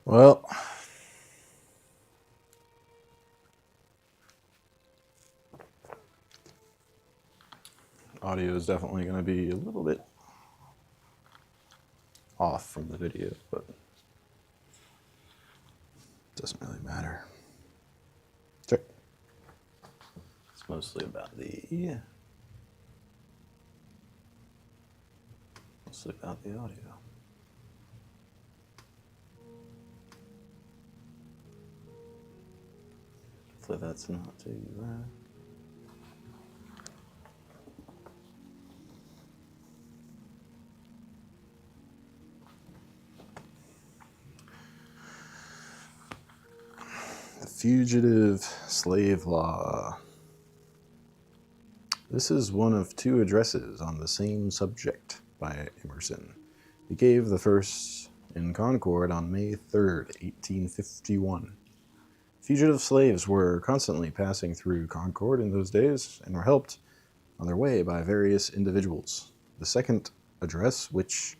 Well, audio is definitely going to be a little bit off from the video, but it doesn't really matter. Check. It's mostly about the audio. Hopefully that's not too bad. The Fugitive Slave Law. This is one of two addresses on the same subject by Emerson. He gave the first in Concord on May 3rd, 1851. Fugitive slaves were constantly passing through Concord in those days and were helped on their way by various individuals. The second address, which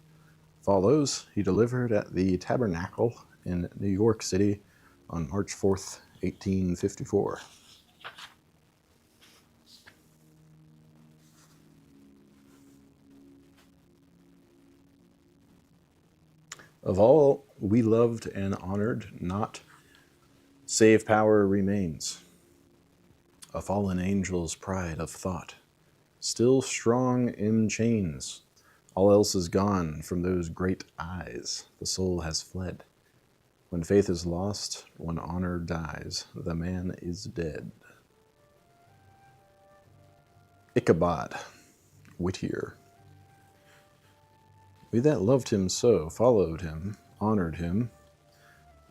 follows, he delivered at the Tabernacle in New York City on March 4th, 1854. Of all we loved and honored, not save power remains, a fallen angel's pride of thought, still strong in chains. All else is gone from those great eyes. The soul has fled. When faith is lost, when honor dies, the man is dead. Ichabod, Whittier. We that loved him so, followed him, honored him,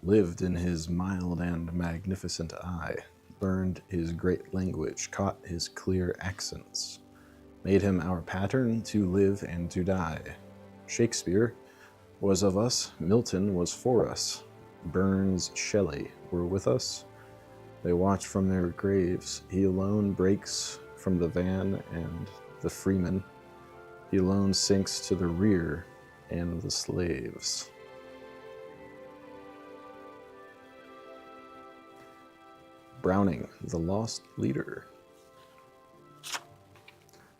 lived in his mild and magnificent eye, learned his great language, caught his clear accents, made him our pattern to live and to die. Shakespeare was of us, Milton was for us, Burns, Shelley were with us. They watch from their graves. He alone breaks from the van and the freeman. He alone sinks to the rear and the slaves. Browning, the lost leader.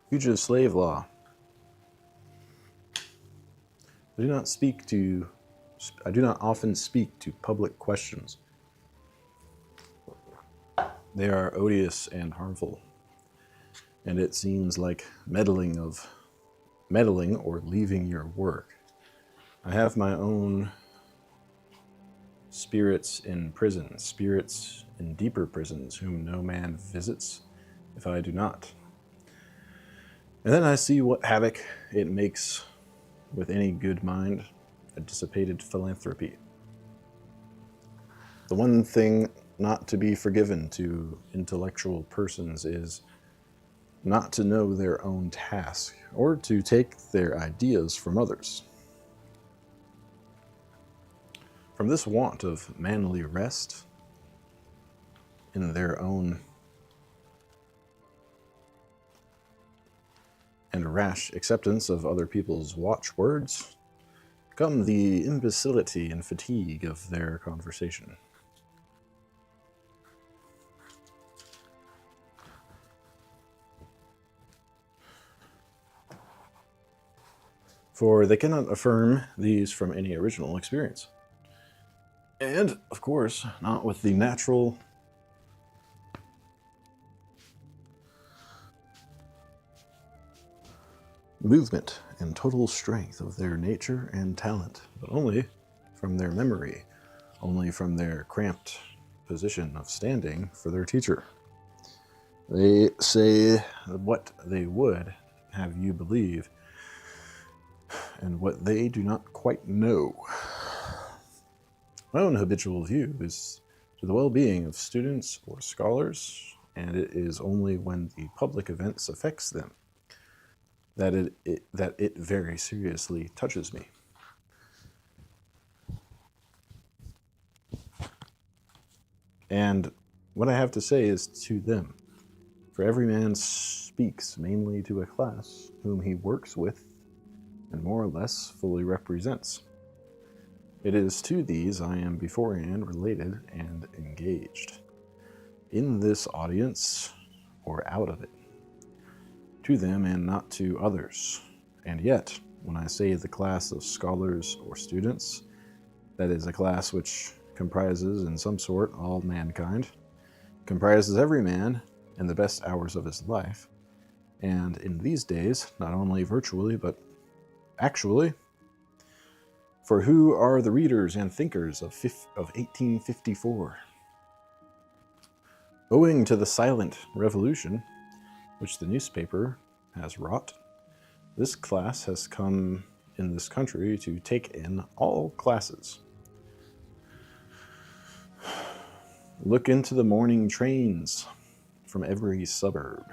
Fugitive slave law. I do not often speak to public questions. They are odious and harmful, and it seems like meddling or leaving your work. I have my own spirits in prison, spirits in deeper prisons, whom no man visits if I do not. And then I see what havoc it makes with any good mind, a dissipated philanthropy. The one thing not to be forgiven to intellectual persons is not to know their own task or to take their ideas from others. From this want of manly rest in their own and rash acceptance of other people's watchwords come the imbecility and fatigue of their conversation. For they cannot affirm these from any original experience. And, of course, not with the natural movement and total strength of their nature and talent, but only from their memory, only from their cramped position of standing for their teacher. They say what they would have you believe, and what they do not quite know. My own habitual view is to the well-being of students or scholars, and it is only when the public events affects them that it very seriously touches me. And what I have to say is to them, for every man speaks mainly to a class whom he works with and more or less fully represents. It is to these I am beforehand related and engaged, in this audience or out of it, to them and not to others. And yet, when I say the class of scholars or students, that is a class which comprises in some sort all mankind, comprises every man in the best hours of his life, and in these days, not only virtually, but actually, for who are the readers and thinkers of 1854? Owing to the silent revolution, which the newspaper has wrought, this class has come in this country to take in all classes. Look into the morning trains from every suburb,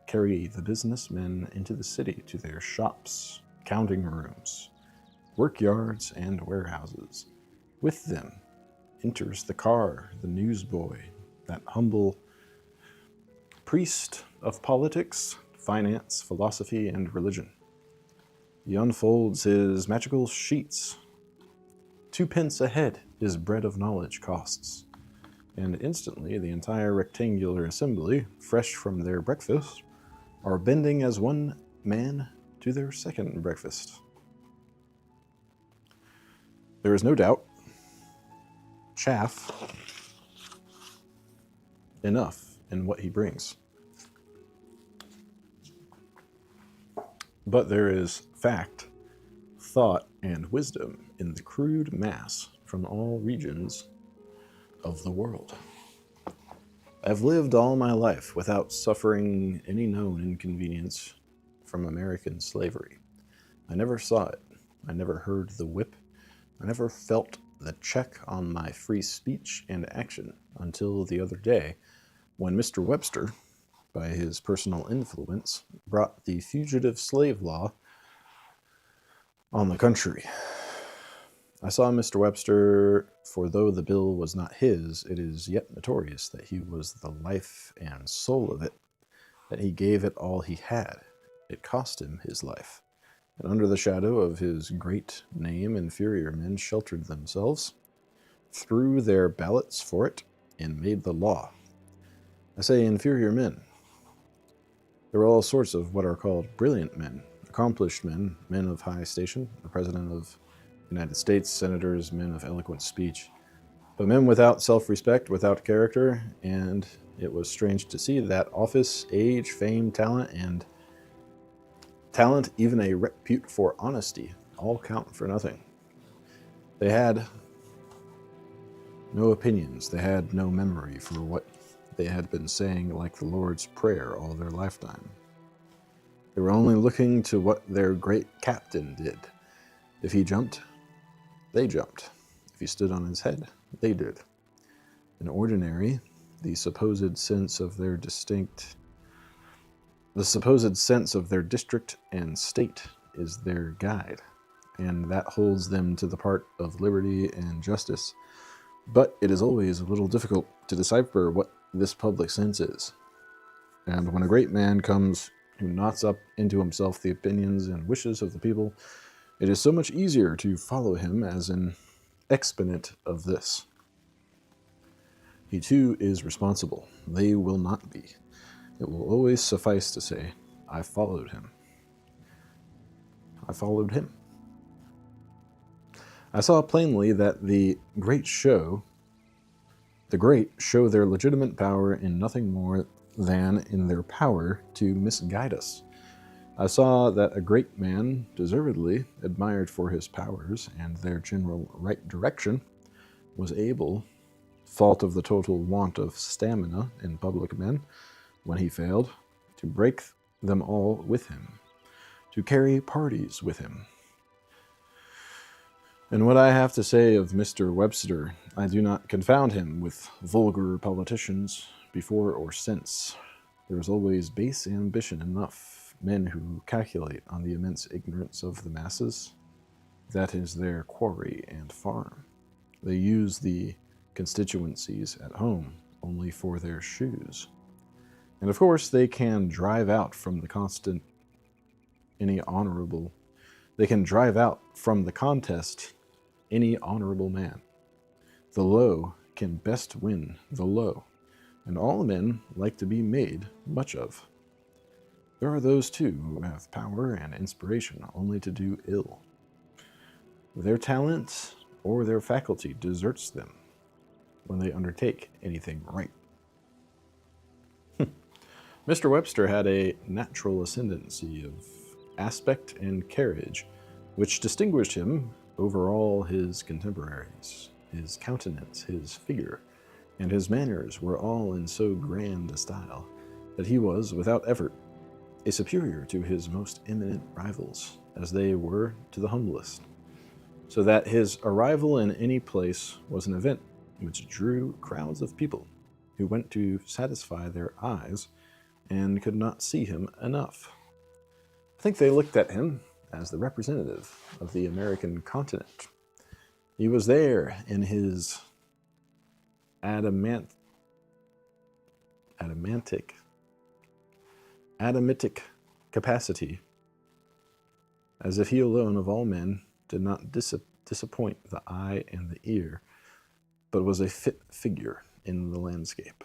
carry the businessmen into the city to their shops, counting rooms, workyards, and warehouses. With them enters the car, the newsboy, that humble priest of politics, finance, philosophy, and religion. He unfolds his magical sheets. 2 pence a head his bread of knowledge costs. And instantly the entire rectangular assembly, fresh from their breakfast, are bending as one man to their second breakfast. There is no doubt chaff enough in what he brings. But there is fact, thought, and wisdom in the crude mass from all regions of the world. I've lived all my life without suffering any known inconvenience from American slavery. I never saw it. I never heard the whip. I never felt the check on my free speech and action until the other day when Mr. Webster, by his personal influence, brought the fugitive slave law on the country. I saw Mr. Webster, for though the bill was not his, it is yet notorious that he was the life and soul of it, that he gave it all he had. It cost him his life. And under the shadow of his great name, inferior men sheltered themselves, threw their ballots for it, and made the law. I say inferior men. There were all sorts of what are called brilliant men, accomplished men, men of high station, the President of the United States, senators, men of eloquent speech, but men without self-respect, without character, and it was strange to see that office, age, fame, talent, even a repute for honesty, all count for nothing. They had no opinions, they had no memory for what they had been saying like the Lord's Prayer all their lifetime. They were only looking to what their great captain did. If he jumped, they jumped. If he stood on his head, they did. In ordinary, the supposed sense of their district and state is their guide, and that holds them to the part of liberty and justice. But it is always a little difficult to decipher what this public sense is. And when a great man comes who knots up into himself the opinions and wishes of the people, it is so much easier to follow him as an exponent of this. He too is responsible. They will not be. It will always suffice to say, I followed him. I followed him. I saw plainly that the great show their legitimate power in nothing more than in their power to misguide us. I saw that a great man, deservedly admired for his powers and their general right direction, was able, fault of the total want of stamina in public men, when he failed, to break them all with him, to carry parties with him. And what I have to say of Mr. Webster, I do not confound him with vulgar politicians before or since. There is always base ambition enough, men who calculate on the immense ignorance of the masses. That is their quarry and farm. They use the constituencies at home only for their shoes. And of course they can drive out from the contest any honorable man. The low can best win the low, and all men like to be made much of. There are those, too, who have power and inspiration only to do ill. Their talent or their faculty deserts them when they undertake anything right. Mr. Webster had a natural ascendancy of aspect and carriage which distinguished him over all his contemporaries. His countenance, his figure, and his manners were all in so grand a style that he was, without effort, a superior to his most eminent rivals, as they were to the humblest, so that his arrival in any place was an event which drew crowds of people who went to satisfy their eyes and could not see him enough. I think they looked at him as the representative of the American continent. He was there in his adamitic capacity, as if he alone of all men did not disappoint the eye and the ear, but was a fit figure in the landscape.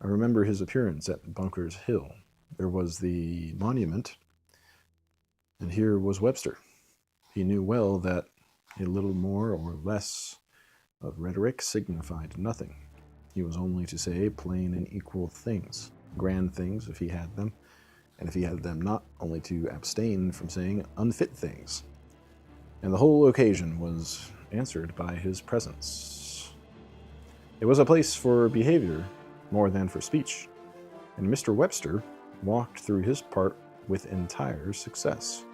I remember his appearance at Bunker's Hill. There was the monument, and here was Webster. He knew well that a little more or less of rhetoric signified nothing. He was only to say plain and equal things, grand things if he had them, and if he had them not, only to abstain from saying unfit things. And the whole occasion was answered by his presence. It was a place for behavior more than for speech, and Mr. Webster walked through his part with entire success.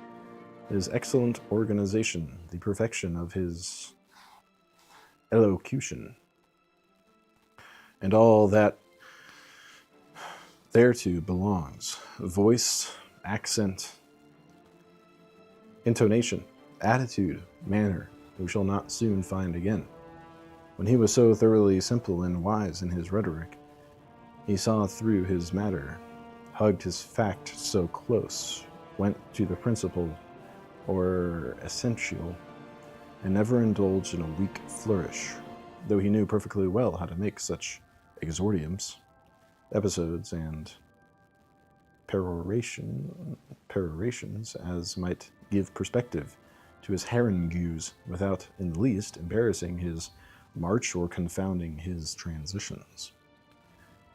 His excellent organization, the perfection of his elocution, and all that thereto belongs, voice, accent, intonation, attitude, manner, we shall not soon find again. When he was so thoroughly simple and wise in his rhetoric, he saw through his matter, hugged his fact so close, went to the principal or essential, and never indulged in a weak flourish, though he knew perfectly well how to make such exordiums, episodes, and perorations as might give perspective to his harangues without in the least embarrassing his march or confounding his transitions.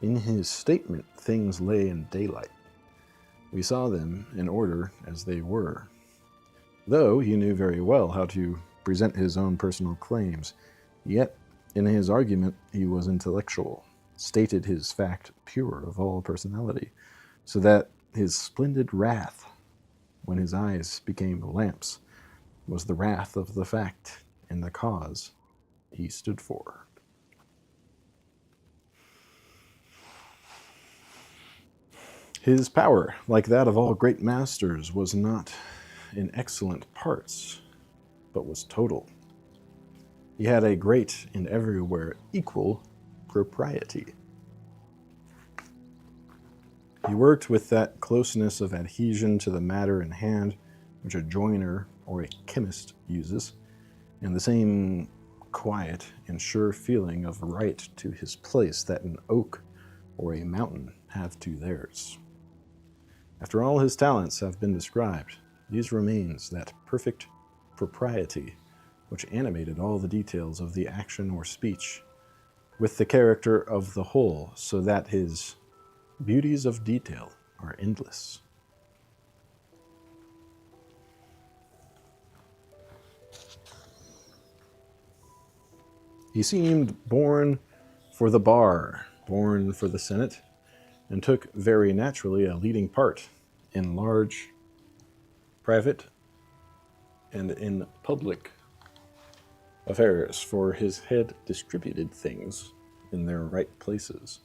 In his statement, things lay in daylight. We saw them in order as they were. Though he knew very well how to present his own personal claims, yet in his argument he was intellectual, stated his fact pure of all personality, so that his splendid wrath, when his eyes became lamps, was the wrath of the fact and the cause he stood for. His power, like that of all great masters, was not in excellent parts, but was total. He had a great and everywhere equal propriety. He worked with that closeness of adhesion to the matter in hand which a joiner or a chemist uses, and the same quiet and sure feeling of right to his place that an oak or a mountain have to theirs. After all his talents have been described, these remains that perfect propriety which animated all the details of the action or speech, with the character of the whole, so that his beauties of detail are endless. He seemed born for the bar, born for the Senate, and took very naturally a leading part in large, private, and in public affairs, for his head distributed things in their right places.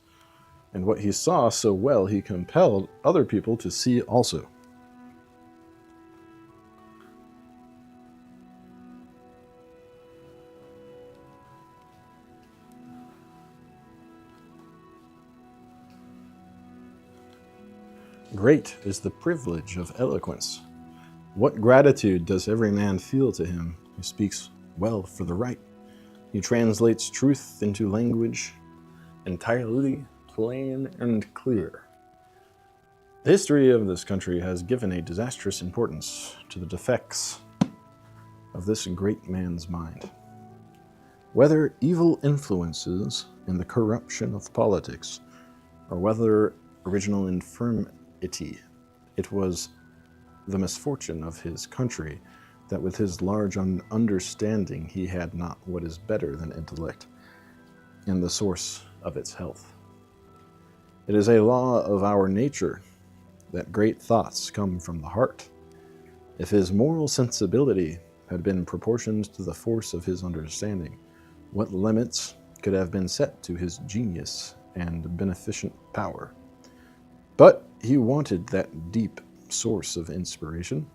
And what he saw so well, he compelled other people to see also. Great is the privilege of eloquence. What gratitude does every man feel to him who speaks well for the right. He translates truth into language entirely plain and clear. The history of this country has given a disastrous importance to the defects of this great man's mind. Whether evil influences in the corruption of politics, or whether original infirmity, it was the misfortune of his country that with his large understanding he had not what is better than intellect, and the source of its health. It is a law of our nature that great thoughts come from the heart. If his moral sensibility had been proportioned to the force of his understanding, what limits could have been set to his genius and beneficent power? But he wanted that deep source of inspiration,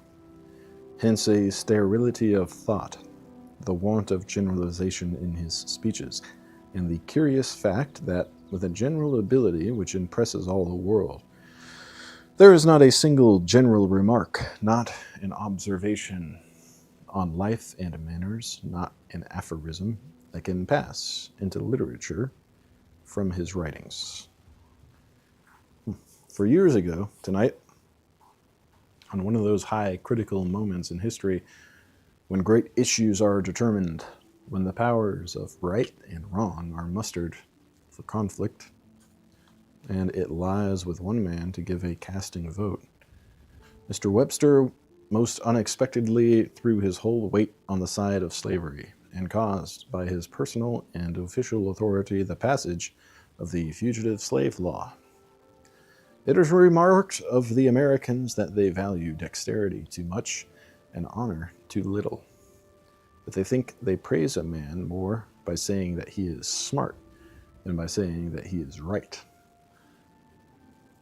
hence a sterility of thought, the want of generalization in his speeches, and the curious fact that, with a general ability which impresses all the world, there is not a single general remark, not an observation on life and manners, not an aphorism that can pass into literature from his writings. For years ago, tonight, on one of those high critical moments in history when great issues are determined, when the powers of right and wrong are mustered for conflict, and it lies with one man to give a casting vote, Mr. Webster most unexpectedly threw his whole weight on the side of slavery, and caused by his personal and official authority the passage of the Fugitive Slave Law. It is remarked of the Americans that they value dexterity too much and honor too little, that they think they praise a man more by saying that he is smart than by saying that he is right.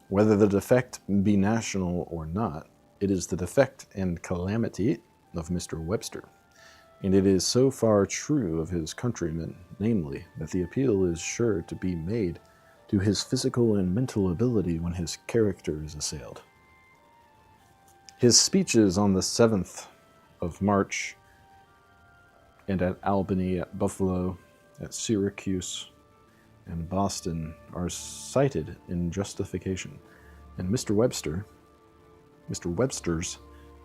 Whether the defect be national or not, it is the defect and calamity of Mr. Webster, and it is so far true of his countrymen, namely, that the appeal is sure to be made to his physical and mental ability when his character is assailed. His speeches on the 7th of March, and at Albany, at Buffalo, at Syracuse, and Boston are cited in justification, and Mr. Webster's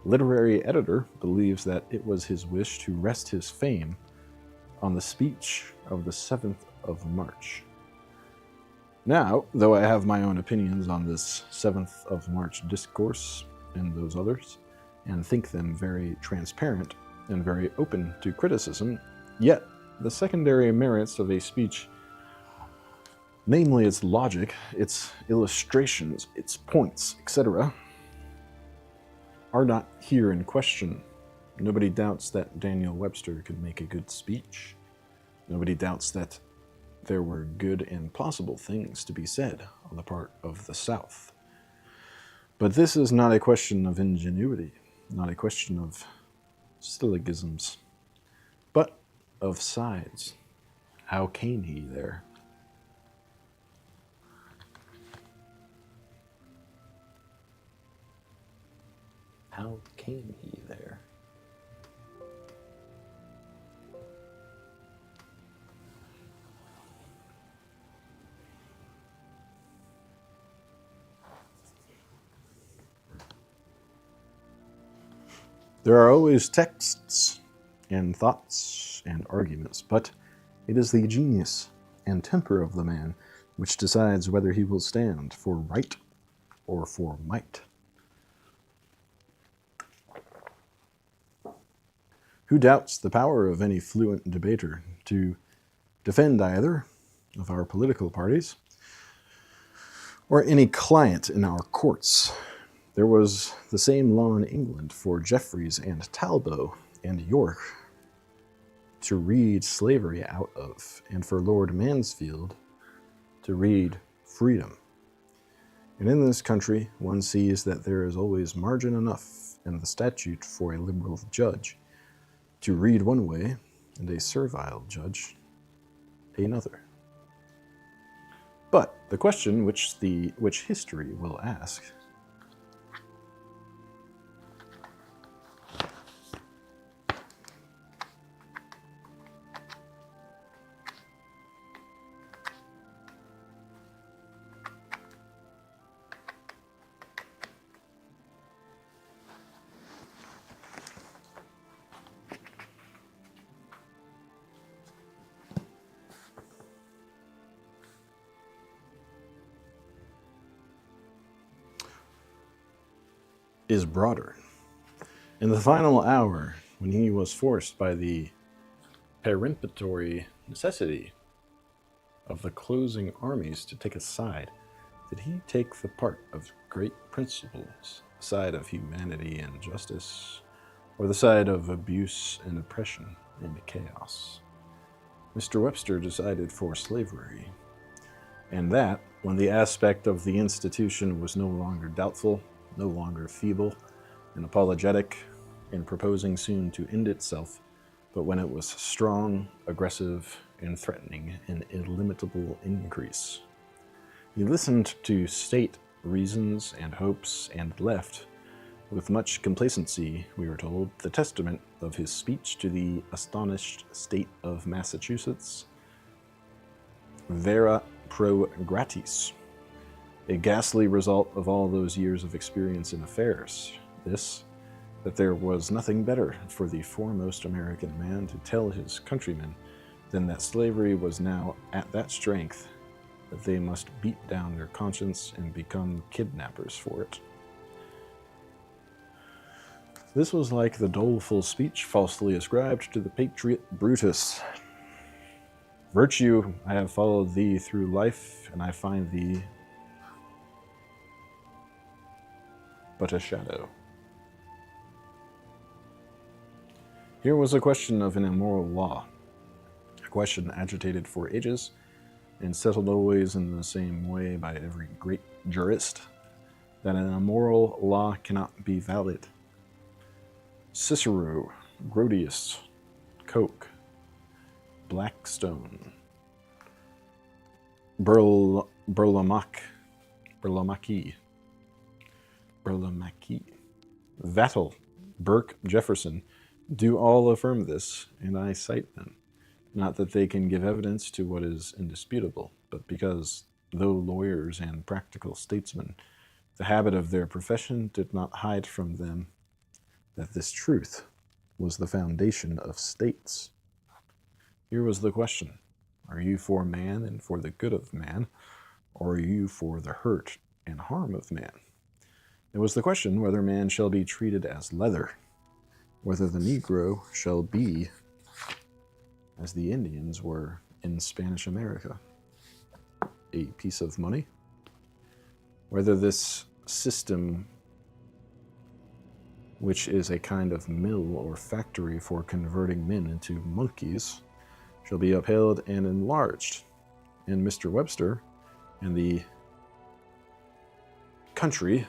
literary editor believes that it was his wish to rest his fame on the speech of the 7th of March. Now, though I have my own opinions on this 7th of March discourse and those others, and think them very transparent and very open to criticism, yet the secondary merits of a speech, namely its logic, its illustrations, its points, etc., are not here in question. Nobody doubts that Daniel Webster could make a good speech. Nobody doubts that there were good and plausible things to be said on the part of the South. But this is not a question of ingenuity, not a question of syllogisms, but of sides. How came he there? How came he there? There are always texts and thoughts and arguments, but it is the genius and temper of the man which decides whether he will stand for right or for might. Who doubts the power of any fluent debater to defend either of our political parties or any client in our courts? There was the same law in England for Jeffreys and Talbot and York to read slavery out of, and for Lord Mansfield to read freedom. And in this country, one sees that there is always margin enough in the statute for a liberal judge to read one way and a servile judge another. But the question which history will ask is broader. In the final hour, when he was forced by the peremptory necessity of the closing armies to take a side, did he take the part of great principles, the side of humanity and justice, or the side of abuse and oppression and chaos? Mr. Webster decided for slavery, and that, when the aspect of the institution was no longer doubtful, no longer feeble and apologetic, and proposing soon to end itself, but when it was strong, aggressive, and threatening an illimitable increase. He listened to state reasons and hopes and left, with much complacency, we are told, the testament of his speech to the astonished state of Massachusetts, vera pro gratis, a ghastly result of all those years of experience in affairs. This, that there was nothing better for the foremost American man to tell his countrymen than that slavery was now at that strength that they must beat down their conscience and become kidnappers for it. This was like the doleful speech falsely ascribed to the patriot Brutus. Virtue, I have followed thee through life, and I find thee but a shadow. Here was a question of an immoral law, a question agitated for ages and settled always in the same way by every great jurist, that an immoral law cannot be valid. Cicero, Grotius, Coke, Blackstone, Burlamaqui, Vattel, Burke, Jefferson, do all affirm this, and I cite them, not that they can give evidence to what is indisputable, but because, though lawyers and practical statesmen, the habit of their profession did not hide from them that this truth was the foundation of states. Here was the question: are you for man and for the good of man, or are you for the hurt and harm of man? It was the question whether man shall be treated as leather, whether the Negro shall be as the Indians were in Spanish America, a piece of money, whether this system, which is a kind of mill or factory for converting men into monkeys, shall be upheld and enlarged. And Mr. Webster and the country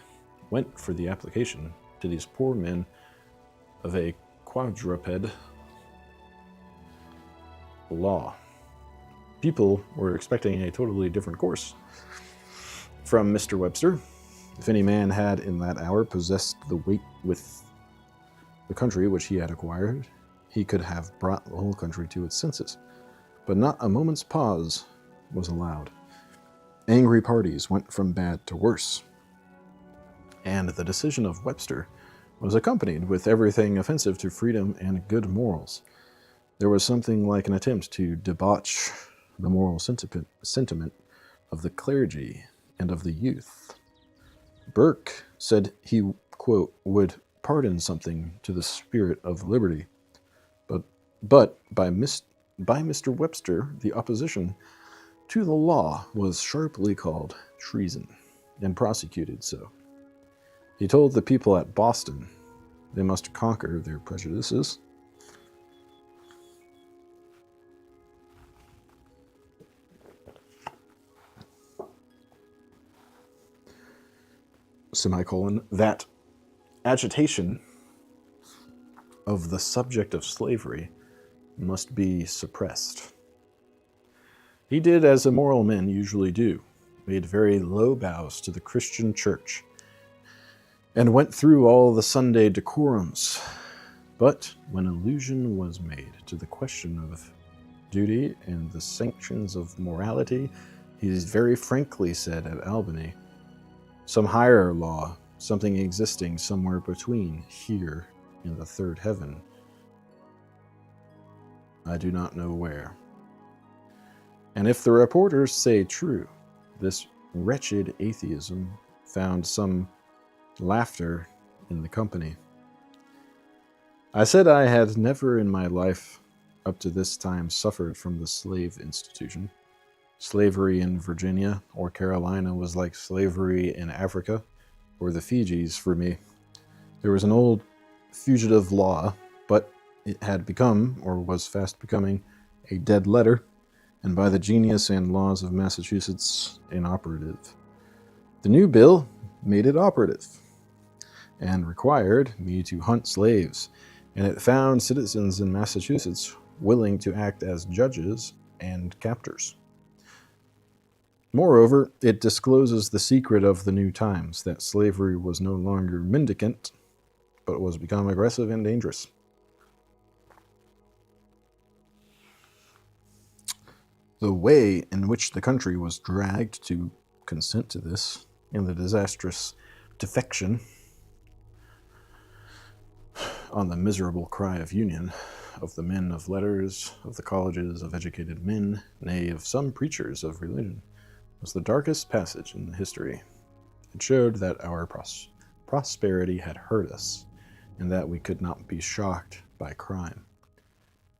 went for the application to these poor men of a quadruped law. People were expecting a totally different course from Mr. Webster. If any man had in that hour possessed the weight with the country which he had acquired, he could have brought the whole country to its senses. But not a moment's pause was allowed. Angry parties went from bad to worse, and the decision of Webster was accompanied with everything offensive to freedom and good morals. There was something like an attempt to debauch the moral sentiment of the clergy and of the youth. Burke said he, quote, would pardon something to the spirit of liberty, but by Mr. Webster, the opposition to the law was sharply called treason and prosecuted so. He told the people at Boston they must conquer their prejudices, that agitation of the subject of slavery must be suppressed. He did as immoral men usually do, made very low bows to the Christian church, and went through all the Sunday decorums. But when allusion was made to the question of duty and the sanctions of morality, he very frankly said at Albany, some higher law, something existing somewhere between here and the third heaven, I do not know where. And if the reporters say true, this wretched atheism found some laughter in the company. I said I had never in my life up to this time suffered from the slave institution. Slavery in Virginia or Carolina was like slavery in Africa or the Fijis for me. There was an old fugitive law, but it had become, or was fast becoming, a dead letter, and by the genius and laws of Massachusetts, inoperative. The new bill made it operative, and required me to hunt slaves, and it found citizens in Massachusetts willing to act as judges and captors. Moreover, it discloses the secret of the new times, that slavery was no longer mendicant, but was become aggressive and dangerous. The way in which the country was dragged to consent to this, and the disastrous defection on the miserable cry of union of the men of letters, of the colleges of educated men, nay, of some preachers of religion, was the darkest passage in the history. It showed that our prosperity had hurt us, and that we could not be shocked by crime.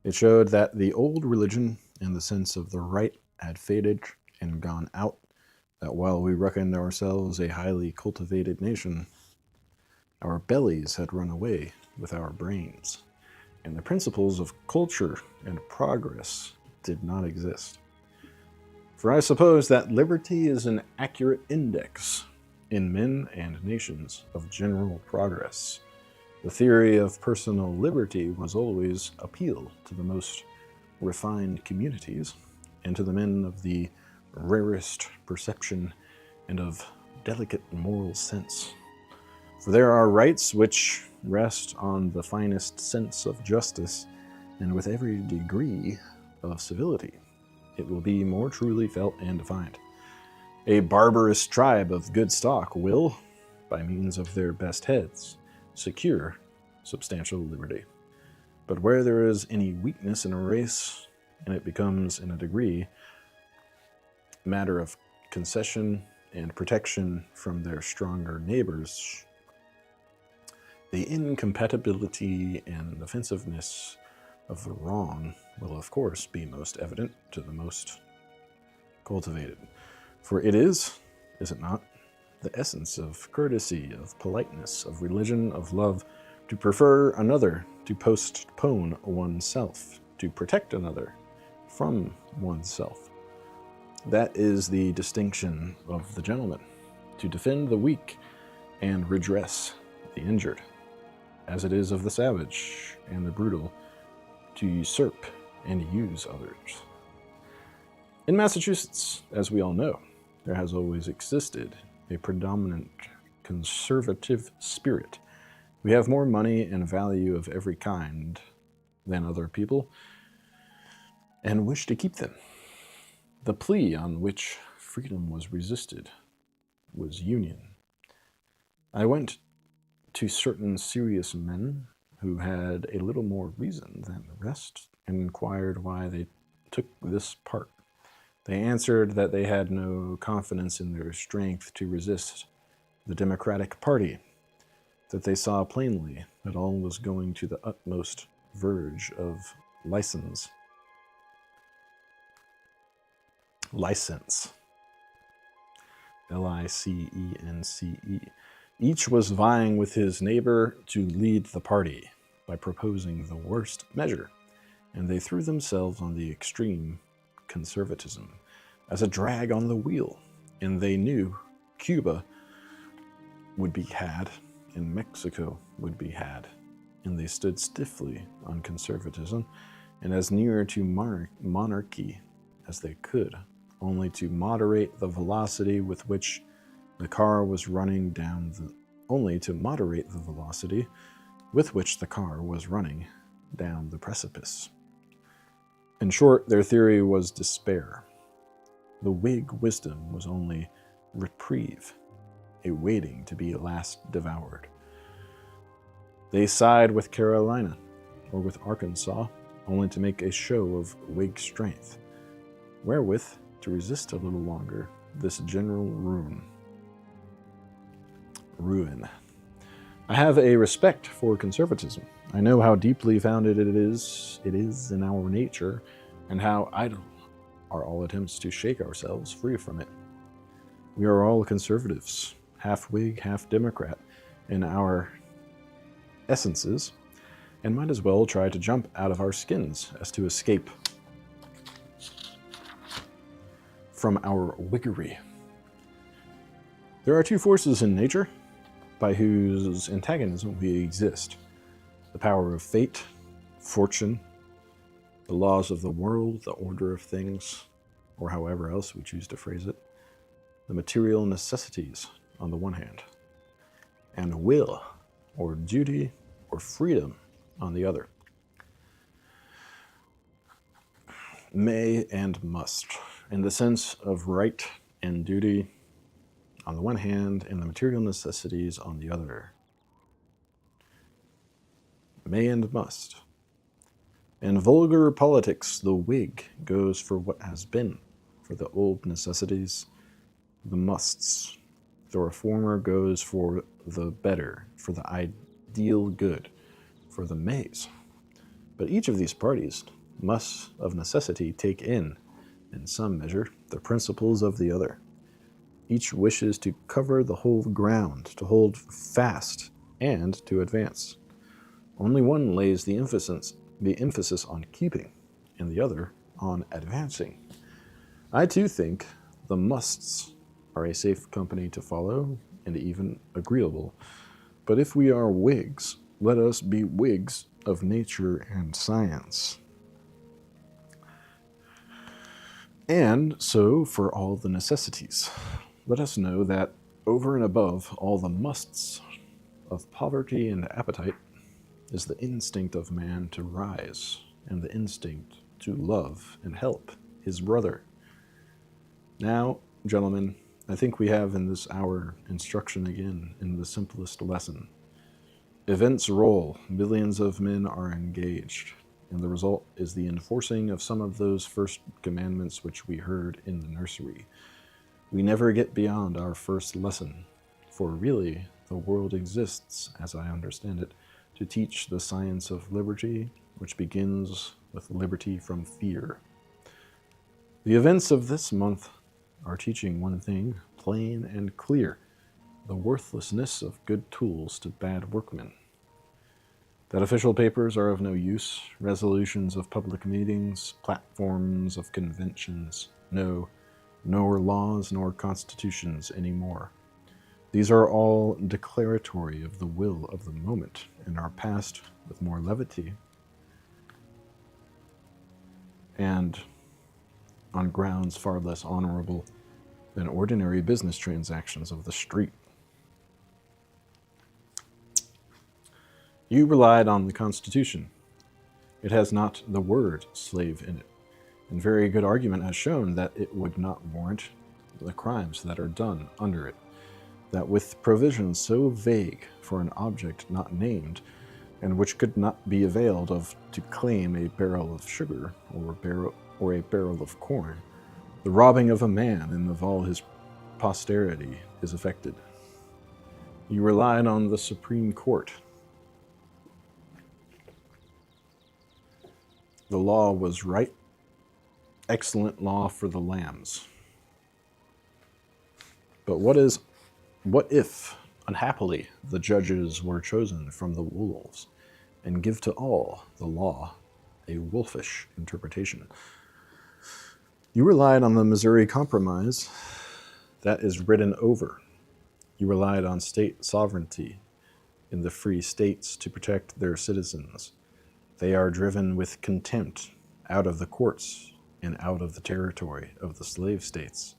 It showed that the old religion and the sense of the right had faded and gone out, that while we reckoned ourselves a highly cultivated nation, our bellies had run away with our brains, and the principles of culture and progress did not exist. For I suppose that liberty is an accurate index in men and nations of general progress. The theory of personal liberty was always appeal to the most refined communities, and to the men of the rarest perception and of delicate moral sense. For there are rights which rest on the finest sense of justice, and with every degree of civility it will be more truly felt and defined. A barbarous tribe of good stock will, by means of their best heads, secure substantial liberty. But where there is any weakness in a race, and it becomes, in a degree, matter of concession and protection from their stronger neighbors, the incompatibility and offensiveness of the wrong will of course be most evident to the most cultivated. For it is it not, the essence of courtesy, of politeness, of religion, of love, to prefer another, to postpone oneself, to protect another from oneself. That is the distinction of the gentleman, to defend the weak and redress the injured, as it is of the savage and the brutal, to usurp and use others. In Massachusetts, as we all know, there has always existed a predominant conservative spirit. We have more money and value of every kind than other people, and wish to keep them. The plea on which freedom was resisted was union. I went to certain serious men who had a little more reason than the rest, and inquired why they took this part. They answered that they had no confidence in their strength to resist the Democratic Party, that they saw plainly that all was going to the utmost verge of license. Licence. Each was vying with his neighbor to lead the party by proposing the worst measure, and they threw themselves on the extreme conservatism as a drag on the wheel, and they knew Cuba would be had and Mexico would be had, and they stood stiffly on conservatism and as near to monarchy as they could, only to moderate the velocity with which the car was running down the precipice. In short, their theory was despair. The Whig wisdom was only reprieve, a waiting to be last devoured. They side with Carolina or with Arkansas, only to make a show of Whig strength, wherewith to resist a little longer this general ruin. I have a respect for conservatism. I know how deeply founded it is in our nature, and how idle are all attempts to shake ourselves free from it. We are all conservatives, half Whig, half Democrat, in our essences, and might as well try to jump out of our skins as to escape from our Whiggery. There are two forces in nature by whose antagonism we exist: the power of fate, fortune, the laws of the world, the order of things, or however else we choose to phrase it, the material necessities on the one hand, and will, or duty, or freedom on the other. May and must, in the sense of right and duty on the one hand, and the material necessities on the other. May and must. In vulgar politics, the Whig goes for what has been, for the old necessities, the musts. The reformer goes for the better, for the ideal good, for the mays. But each of these parties must of necessity take in some measure, the principles of the other. Each wishes to cover the whole ground, to hold fast, and to advance. Only one lays the emphasis on keeping, and the other on advancing. I too think the musts are a safe company to follow, and even agreeable. But if we are Whigs, let us be Whigs of nature and science. And so for all the necessities. Let us know that over and above all the musts of poverty and appetite is the instinct of man to rise, and the instinct to love and help his brother. Now, gentlemen, I think we have in this hour instruction again in the simplest lesson. Events roll, millions of men are engaged, and the result is the enforcing of some of those first commandments which we heard in the nursery. We never get beyond our first lesson, for really the world exists, as I understand it, to teach the science of liberty, which begins with liberty from fear. The events of this month are teaching one thing, plain and clear: the worthlessness of good tools to bad workmen. That official papers are of no use, resolutions of public meetings, platforms of conventions, no, nor laws nor constitutions anymore. These are all declaratory of the will of the moment, and are passed with more levity and on grounds far less honorable than ordinary business transactions of the street. You relied on the Constitution. It has not the word slave in it, and very good argument has shown that it would not warrant the crimes that are done under it, that with provisions so vague for an object not named, and which could not be availed of to claim a barrel of sugar or a barrel of corn, the robbing of a man and of all his posterity is effected. You relied on the Supreme Court. The law was right, excellent law for the lambs. But what if, unhappily, the judges were chosen from the wolves, and give to all the law a wolfish interpretation? You relied on the Missouri Compromise. That is written over. You relied on state sovereignty in the free states to protect their citizens. They are driven with contempt out of the courts and out of the territory of the slave states,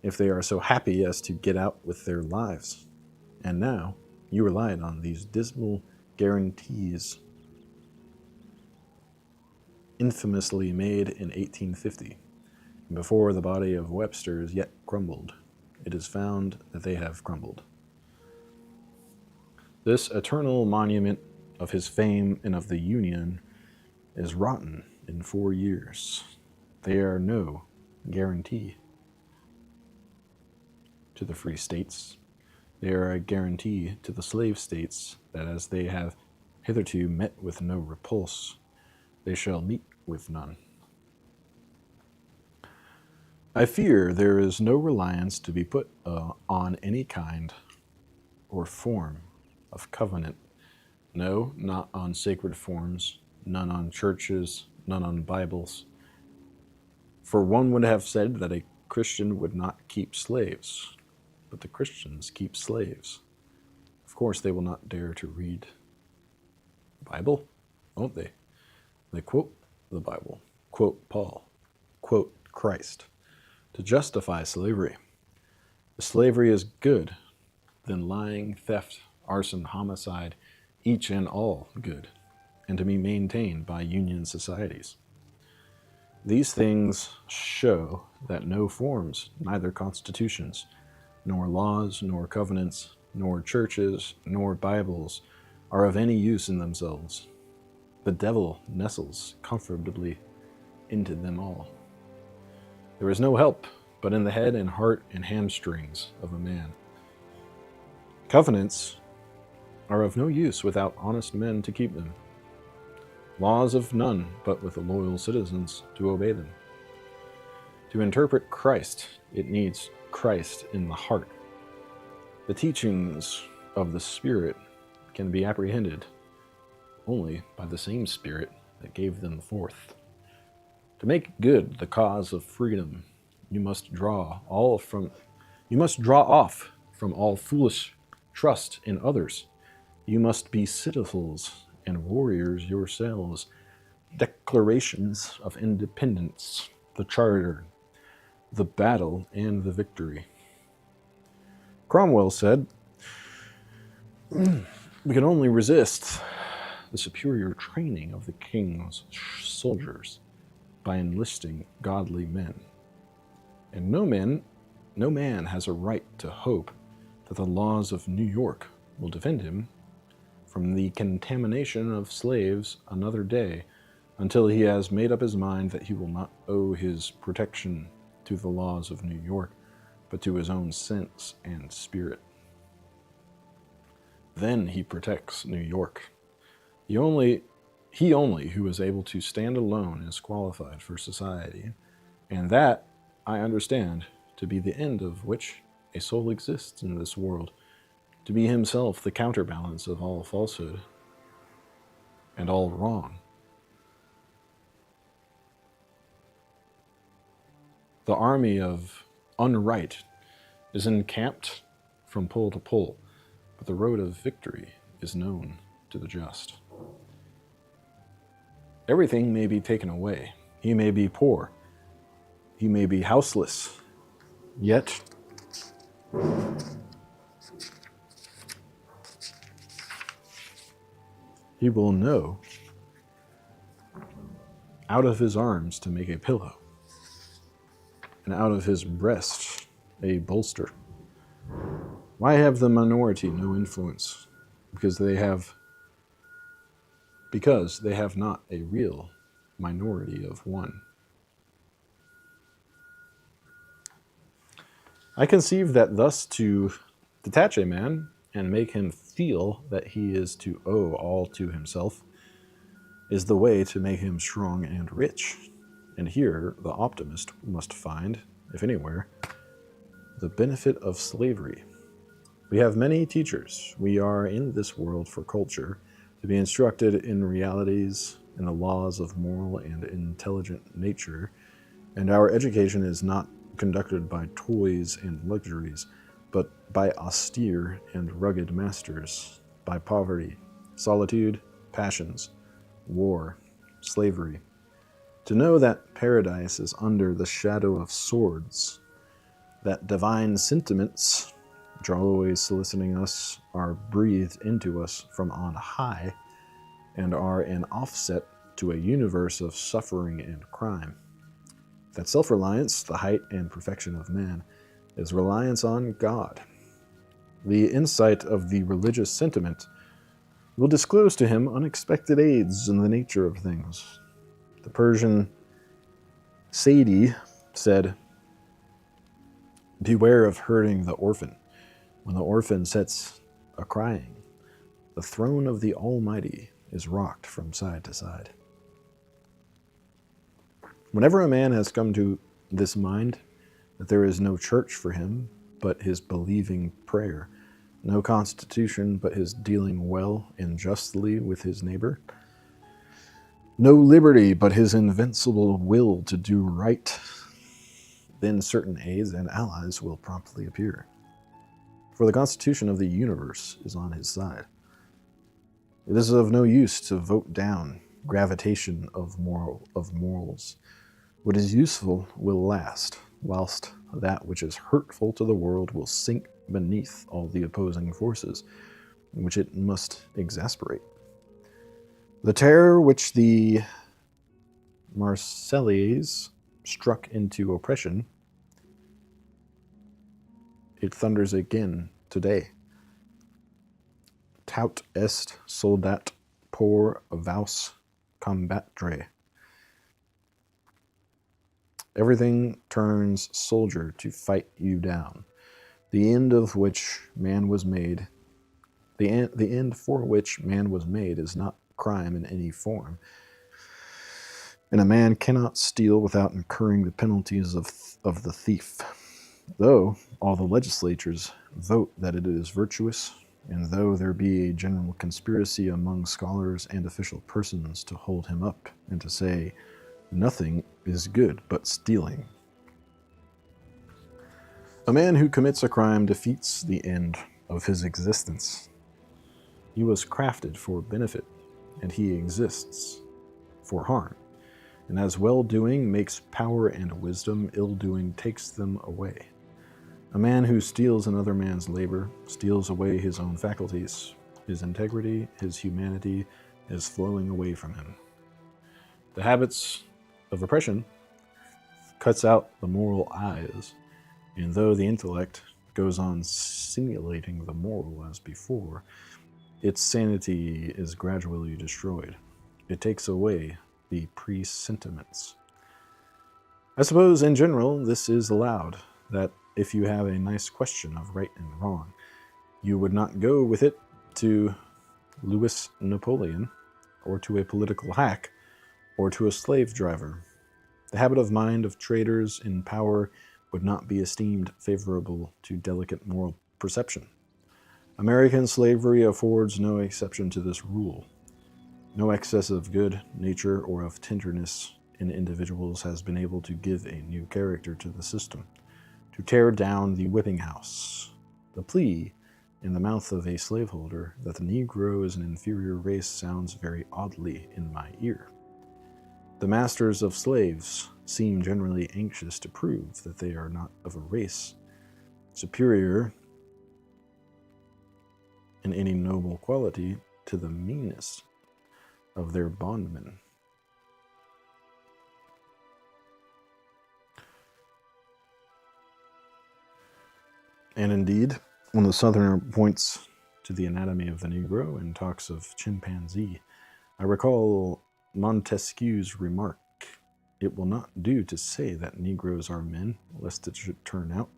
if they are so happy as to get out with their lives. And now you relied on these dismal guarantees infamously made in 1850, before the body of Webster is yet crumbled. It is found that they have crumbled. This eternal monument of his fame and of the Union is rotten in 4 years. They are no guarantee to the free states, They are a guarantee to the slave states that as they have hitherto met with no repulse, they shall meet with none. I fear there is no reliance to be put on any kind or form of covenant. No, not on sacred forms, none on churches, none on Bibles. For one would have said that a Christian would not keep slaves, but the Christians keep slaves. Of course, they will not dare to read the Bible, won't they? They quote the Bible, quote Paul, quote Christ, to justify slavery. If slavery is good, then lying, theft, arson, homicide, each and all good, and to be maintained by union societies. These things show that no forms, neither constitutions, nor laws, nor covenants, nor churches, nor Bibles, are of any use in themselves. The devil nestles comfortably into them all. There is no help but in the head and heart and hamstrings of a man. Covenants are of no use without honest men to keep them. Laws of none but with loyal citizens to obey them. To interpret Christ, it needs Christ in the heart. The teachings of the Spirit can be apprehended only by the same Spirit that gave them forth. To make good the cause of freedom, you must draw off from all foolish trust in others. You must be citadels and warriors yourselves, declarations of independence, the charter, the battle, and the victory. Cromwell said, "We can only resist the superior training of the king's soldiers by enlisting godly men. And no man has a right to hope that the laws of New York will defend him from the contamination of slaves another day until he has made up his mind that he will not owe his protection to the laws of New York, but to his own sense and spirit. Then he protects New York. He only who is able to stand alone is qualified for society, and that I understand to be the end of which a soul exists in this world, to be himself the counterbalance of all falsehood and all wrong. The army of unright is encamped from pole to pole, but the road of victory is known to the just. Everything may be taken away. He may be poor. He may be houseless. Yet he will know out of his arms to make a pillow, and out of his breast a bolster. Why have the minority no influence? Because they have not a real minority of one. I conceive that thus to detach a man and make him feel that he is to owe all to himself is the way to make him strong and rich. And here the optimist must find, if anywhere, the benefit of slavery. We have many teachers. We are in this world for culture, to be instructed in realities and the laws of moral and intelligent nature, and our education is not conducted by toys and luxuries, but by austere and rugged masters, by poverty, solitude, passions, war, slavery. To know that paradise is under the shadow of swords, that divine sentiments, which are always soliciting us, are breathed into us from on high, and are an offset to a universe of suffering and crime. That self-reliance, the height and perfection of man, is reliance on God. The insight of the religious sentiment will disclose to him unexpected aids in the nature of things. The Persian Sadi said, "Beware of hurting the orphan. When the orphan sets a-crying, the throne of the Almighty is rocked from side to side. Whenever a man has come to this mind, that there is no church for him but his believing prayer, no constitution but his dealing well and justly with his neighbor, no liberty but his invincible will to do right, then certain aids and allies will promptly appear. For the constitution of the universe is on his side. It is of no use to vote down gravitation of morals. What is useful will last, whilst that which is hurtful to the world will sink beneath all the opposing forces, which it must exasperate. The terror which the Marseillaise struck into oppression, it thunders again today. Taut est soldat pour vous combattre. Everything turns soldier to fight you down. The end of which man was made, the end for which man was made is not crime in any form. And a man cannot steal without incurring the penalties of the thief. Though all the legislatures vote that it is virtuous, and though there be a general conspiracy among scholars and official persons to hold him up and to say, nothing is good but stealing. A man who commits a crime defeats the end of his existence. He was crafted for benefit, and he exists for harm. And as well-doing makes power and wisdom, ill-doing takes them away. A man who steals another man's labor steals away his own faculties. His integrity, his humanity is flowing away from him. The habits of oppression cuts out the moral eyes, and though the intellect goes on simulating the moral as before, its sanity is gradually destroyed. It takes away the presentiments. I suppose in general this is allowed, that if you have a nice question of right and wrong, you would not go with it to Louis Napoleon, or to a political hack, or to a slave driver. The habit of mind of traders in power would not be esteemed favorable to delicate moral perception. American slavery affords no exception to this rule. No excess of good nature or of tenderness in individuals has been able to give a new character to the system, to tear down the whipping house. The plea in the mouth of a slaveholder that the Negro is an inferior race sounds very oddly in my ear. The masters of slaves seem generally anxious to prove that they are not of a race superior in any noble quality to the meanness of their bondmen. And indeed, when the Southerner points to the anatomy of the Negro and talks of chimpanzee, I recall Montesquieu's remark, "It will not do to say that Negroes are men, lest it should turn out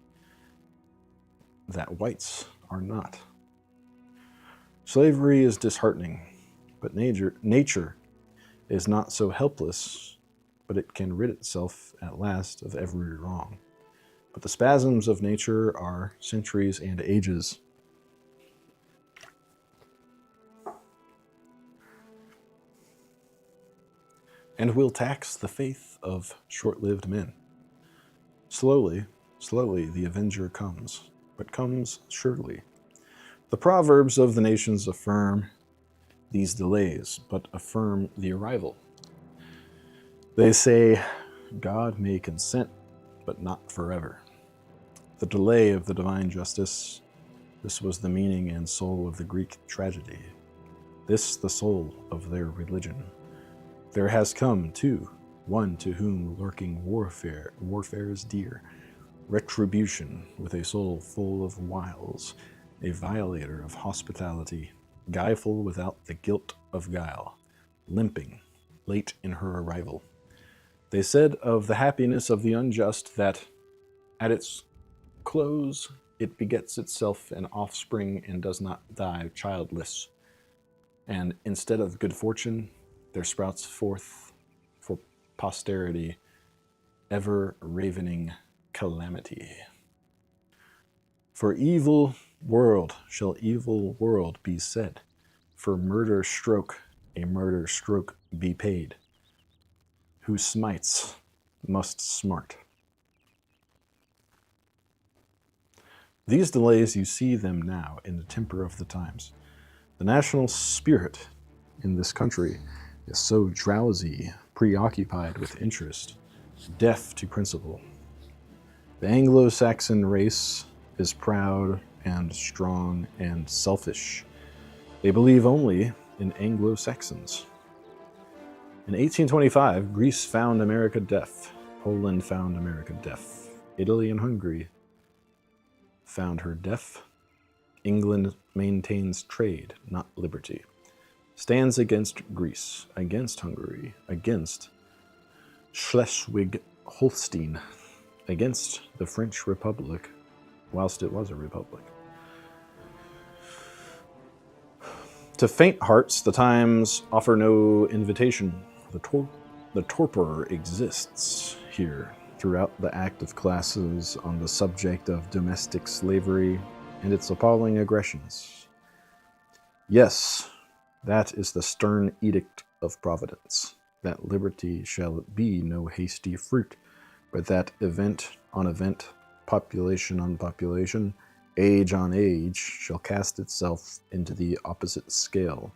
that whites are not." Slavery is disheartening, but nature is not so helpless, but it can rid itself at last of every wrong. But the spasms of nature are centuries and ages. And will tax the faith of short-lived men. Slowly, the avenger comes, but comes surely. The proverbs of the nations affirm these delays, but affirm the arrival. They say, God may consent, but not forever. The delay of the divine justice, this was the meaning and soul of the Greek tragedy. This the soul of their religion. There has come, too, one to whom lurking warfare is dear, retribution with a soul full of wiles, a violator of hospitality, guileful without the guilt of guile, limping, late in her arrival. They said of the happiness of the unjust that, at its close, It begets itself an offspring and does not die childless. And instead of good fortune, there sprouts forth for posterity ever ravening calamity. For evil world shall evil world be said, for murder stroke a murder stroke be paid. Who smites must smart. These delays, you see them now in the temper of the times. The national spirit in this country is so drowsy, preoccupied with interest, deaf to principle. The Anglo-Saxon race is proud and strong and selfish. They believe only in Anglo-Saxons. In 1825, Greece found America deaf. Poland found America deaf. Italy and Hungary found her deaf. England maintains trade, not liberty. Stands against Greece, against Hungary, against Schleswig-Holstein, against the French Republic, whilst it was a republic. To faint hearts, the times offer no invitation. The torpor exists here throughout the active classes on the subject of domestic slavery and its appalling aggressions. Yes, that is the stern edict of Providence, that liberty shall be no hasty fruit, but that event on event, population on population, age on age, shall cast itself into the opposite scale,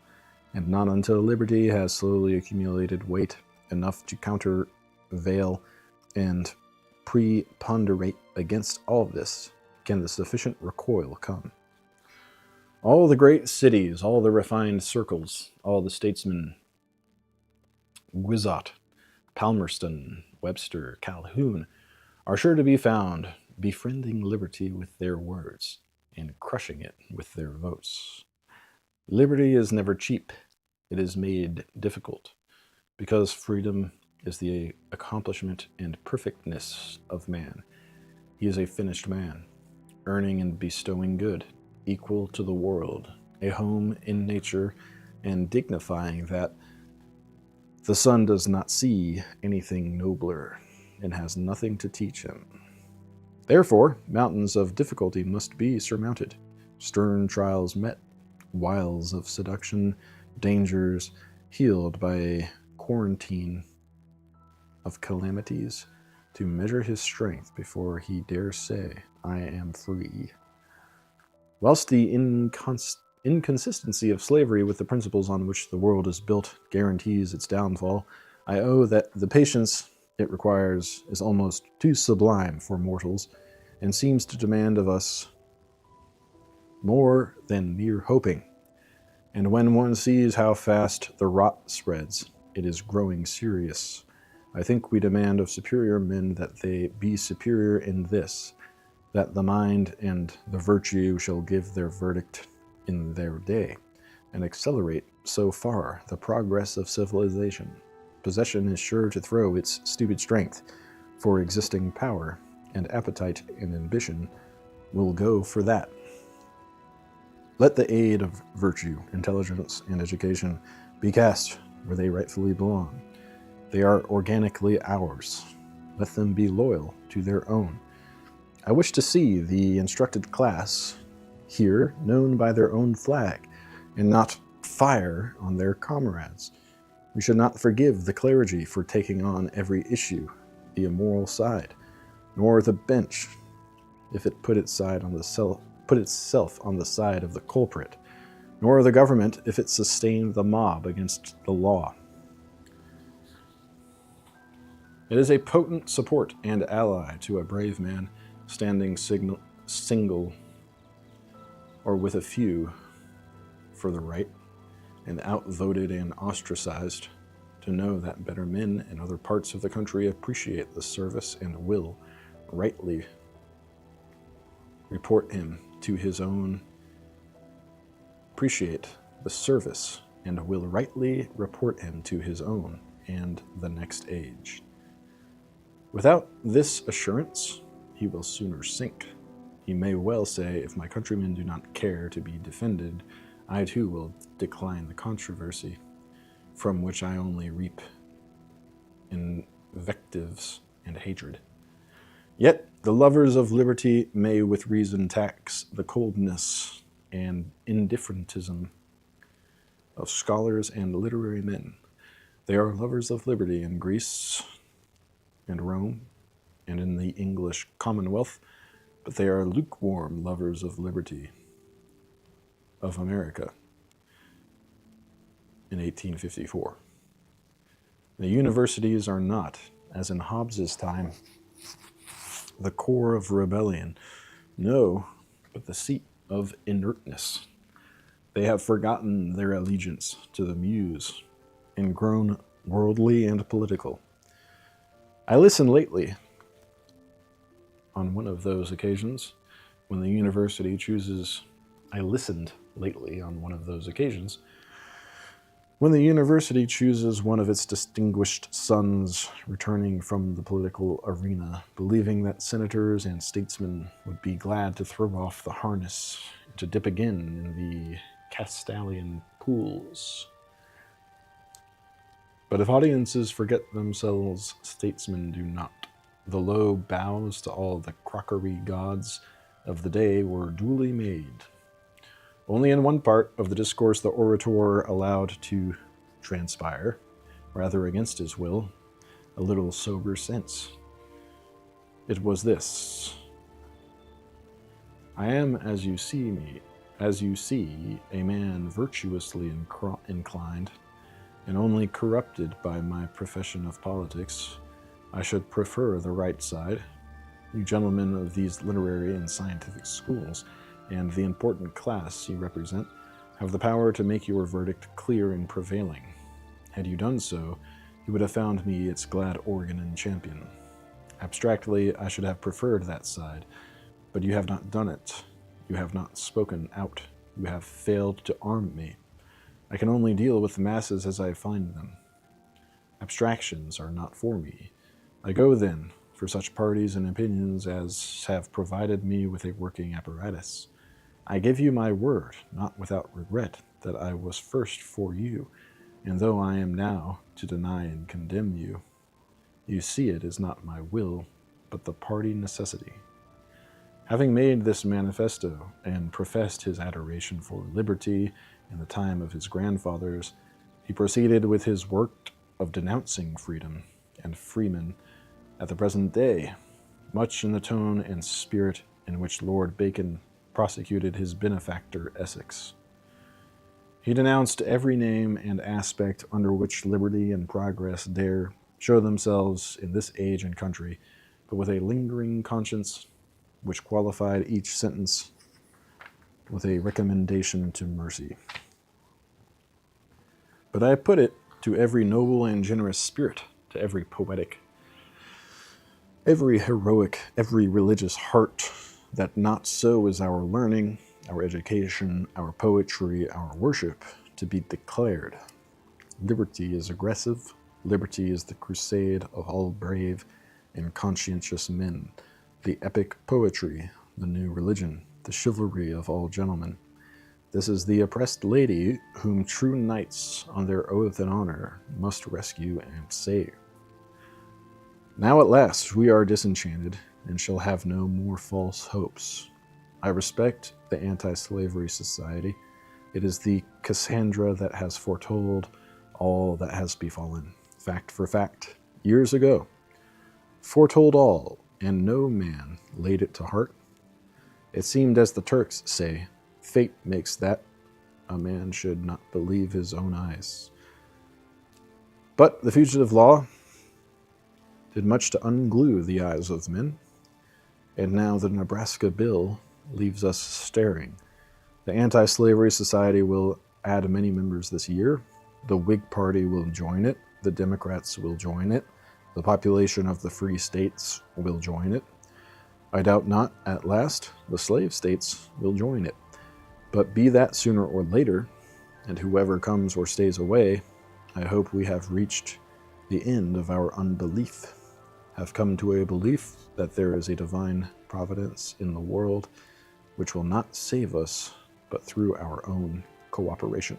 and not until liberty has slowly accumulated weight enough to countervail and preponderate against all this can the sufficient recoil come. All the great cities, all the refined circles, all the statesmen, Guizot, Palmerston, Webster, Calhoun, are sure to be found befriending liberty with their words and crushing it with their votes. Liberty is never cheap. It is made difficult, because freedom is the accomplishment and perfectness of man. He is a finished man, earning and bestowing good, equal to the world, a home in nature, and dignifying that. The sun does not see anything nobler, and has nothing to teach him. Therefore, mountains of difficulty must be surmounted, stern trials met, wiles of seduction, dangers healed by a quarantine of calamities, to measure his strength before he dare say, I am free. Whilst the inconsistency of slavery with the principles on which the world is built guarantees its downfall, I owe that the patience it requires is almost too sublime for mortals, and seems to demand of us more than mere hoping. And when one sees how fast the rot spreads, it is growing serious. I think we demand of superior men that they be superior in this, that the mind and the virtue shall give their verdict in their day, and accelerate so far the progress of civilization. Possession is sure to throw its stupid strength for existing power, and appetite and ambition will go for that. Let the aid of virtue, intelligence, and education be cast where they rightfully belong. They are organically ours. Let them be loyal to their own. I wish to see the instructed class here known by their own flag, and not fire on their comrades. We should not forgive the clergy for taking on every issue, the immoral side, nor the bench, if it put itself on the side of the culprit, nor the government if it sustained the mob against the law. It is a potent support and ally to a brave man standing single or with a few for the right, and outvoted and ostracized, to know that better men in other parts of the country appreciate the service and will rightly report him to his own. Appreciate the service and will rightly report him to his own and the next age. Without this assurance, he will sooner sink. He may well say, if my countrymen do not care to be defended, I too will decline the controversy, from which I only reap invectives and hatred. Yet the lovers of liberty may with reason tax the coldness and indifferentism of scholars and literary men. They are lovers of liberty in Greece and Rome and in the English Commonwealth, but they are lukewarm lovers of liberty of America in 1854. The universities are not, as in Hobbes's time, the core of rebellion, no, but the seat of inertness. They have forgotten their allegiance to the muse and grown worldly and political. I listened lately on one of those occasions when the university chooses one of its distinguished sons returning from the political arena, believing that senators and statesmen would be glad to throw off the harness and to dip again in the Castalian pools. But if audiences forget themselves, statesmen do not. The low bows to all the crockery gods of the day were duly made. Only in one part of the discourse the orator allowed to transpire, rather against his will, a little sober sense. It was this: I am, as you see, a man virtuously inclined, and only corrupted by my profession of politics. I should prefer the right side. You gentlemen of these literary and scientific schools, and the important class you represent, have the power to make your verdict clear and prevailing. Had you done so, you would have found me its glad organ and champion. Abstractly, I should have preferred that side, but you have not done it. You have not spoken out. You have failed to arm me. I can only deal with the masses as I find them. Abstractions are not for me. I go, then, for such parties and opinions as have provided me with a working apparatus. I give you my word, not without regret, that I was first for you, and though I am now to deny and condemn you, you see it is not my will, but the party necessity. Having made this manifesto and professed his adoration for liberty in the time of his grandfathers, he proceeded with his work of denouncing freedom and freemen at the present day, much in the tone and spirit in which Lord Bacon prosecuted his benefactor Essex. He denounced every name and aspect under which liberty and progress dare show themselves in this age and country, but with a lingering conscience which qualified each sentence with a recommendation to mercy. But I put it to every noble and generous spirit, to every poetic, every heroic, every religious heart, that not so is our learning, our education, our poetry, our worship, to be declared. Liberty is aggressive. Liberty is the crusade of all brave and conscientious men, the epic poetry, the new religion, the chivalry of all gentlemen. This is the oppressed lady whom true knights on their oath and honor must rescue and save. Now at last we are disenchanted and shall have no more false hopes. I respect the Anti-Slavery Society. It is the Cassandra that has foretold all that has befallen, fact for fact, years ago. Foretold all, and no man laid it to heart. It seemed, as the Turks say, fate makes that a man should not believe his own eyes. But the Fugitive Law did much to unglue the eyes of men, and now the Nebraska bill leaves us staring. The Anti-Slavery Society will add many members this year. The Whig Party will join it. The Democrats will join it. The population of the free states will join it. I doubt not, at last, the slave states will join it. But be that sooner or later, and whoever comes or stays away, I hope we have reached the end of our unbelief, have come to a belief that there is a divine providence in the world, which will not save us, but through our own cooperation.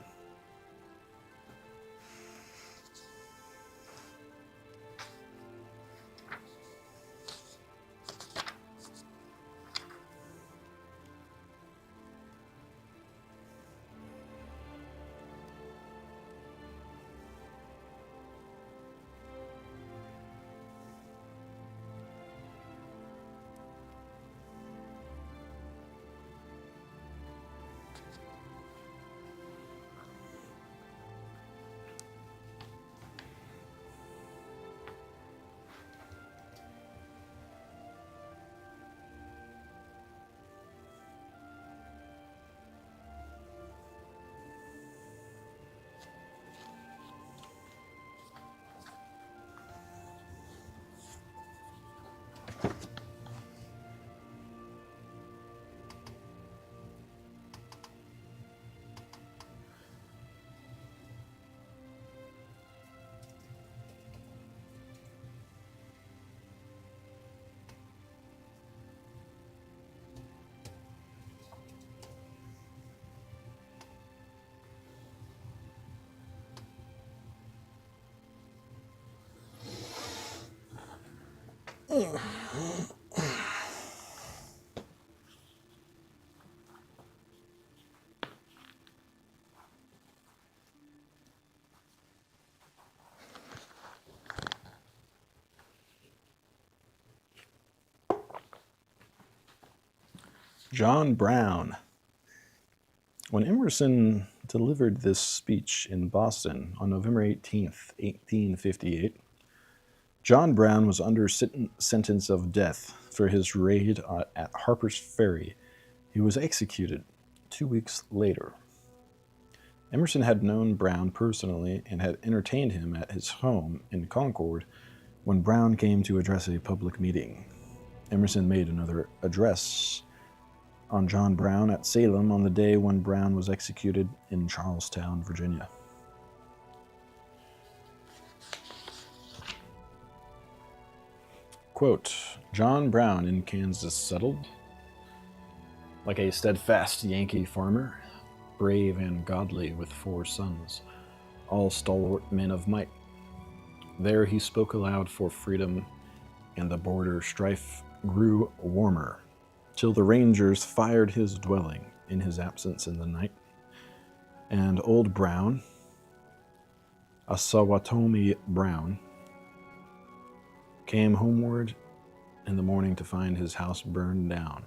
John Brown. When Emerson delivered this speech in Boston on November 18th, 1858, John Brown was under sentence of death for his raid at Harper's Ferry. He was executed 2 weeks later. Emerson had known Brown personally and had entertained him at his home in Concord when Brown came to address a public meeting. Emerson made another address on John Brown at Salem on the day when Brown was executed in Charlestown, Virginia. Quote, John Brown in Kansas settled, like a steadfast Yankee farmer, brave and godly with 4 sons, all stalwart men of might. There he spoke aloud for freedom, and the border strife grew warmer, till the Rangers fired his dwelling in his absence in the night. And old Brown, Osawatomie Brown, came homeward in the morning to find his house burned down.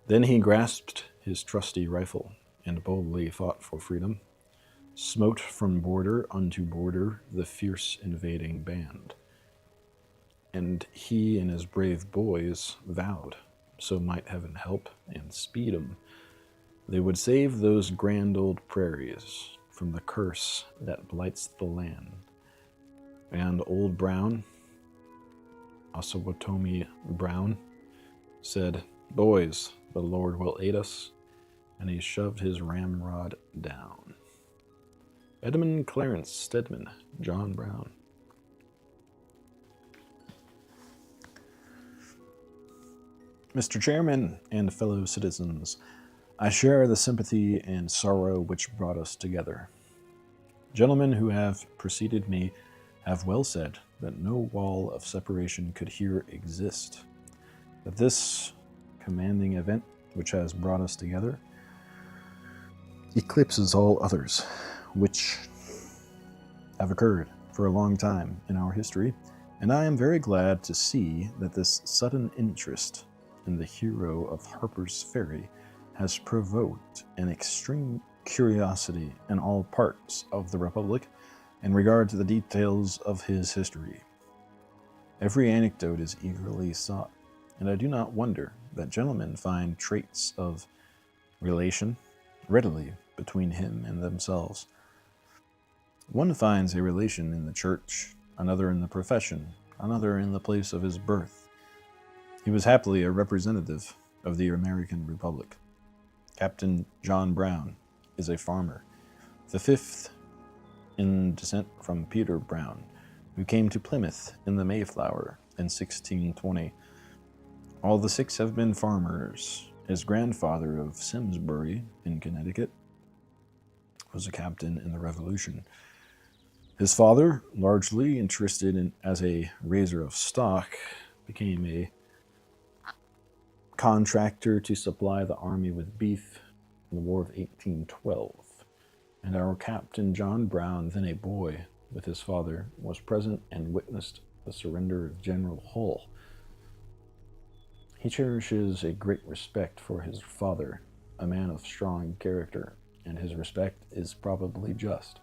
Then he grasped his trusty rifle and boldly fought for freedom, smote from border unto border the fierce invading band. And he and his brave boys vowed, so might heaven help and speed 'em, they would save those grand old prairies from the curse that blights the land. And old Brown, Osawatomie Brown, said, boys, the Lord will aid us, and he shoved his ramrod down. Edmund Clarence Stedman, John Brown. Mr. Chairman and fellow citizens, I share the sympathy and sorrow which brought us together. Gentlemen who have preceded me have well said that no wall of separation could here exist, that this commanding event which has brought us together eclipses all others which have occurred for a long time in our history, and I am very glad to see that this sudden interest in the hero of Harper's Ferry has provoked an extreme curiosity in all parts of the Republic in regard to the details of his history. Every anecdote is eagerly sought, and I do not wonder that gentlemen find traits of relation readily between him and themselves. One finds a relation in the church, another in the profession, another in the place of his birth. He was happily a representative of the American Republic. Captain John Brown is a farmer, the 5th in descent from Peter Brown, who came to Plymouth in the Mayflower in 1620. All the 6 have been farmers. His grandfather of Simsbury in Connecticut was a captain in the Revolution. His father, largely interested as a raiser of stock, became a contractor to supply the army with beef in the War of 1812. And our Captain John Brown, then a boy with his father, was present and witnessed the surrender of General Hull. He cherishes a great respect for his father, a man of strong character, and his respect is probably just.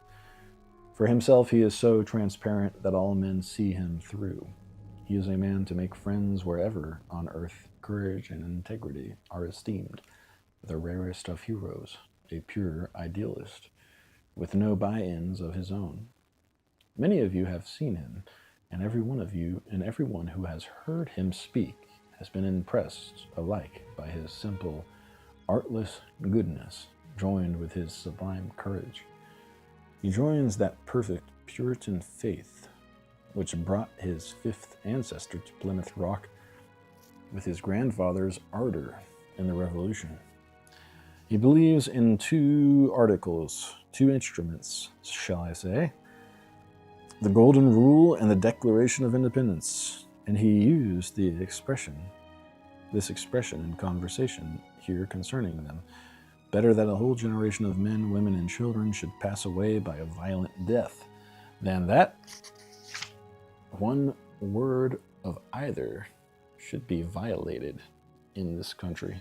For himself, he is so transparent that all men see him through. He is a man to make friends wherever on earth courage and integrity are esteemed, the rarest of heroes, a pure idealist, with no buy-ins of his own. Many of you have seen him, and every one who has heard him speak has been impressed alike by his simple, artless goodness, joined with his sublime courage. He joins that perfect Puritan faith which brought his 5th ancestor to Plymouth Rock with his grandfather's ardor in the Revolution. He believes in 2 articles, 2 instruments, shall I say, the Golden Rule and the Declaration of Independence, and he used this expression in conversation here concerning them. Better that a whole generation of men, women, and children should pass away by a violent death than that one word of either should be violated in this country.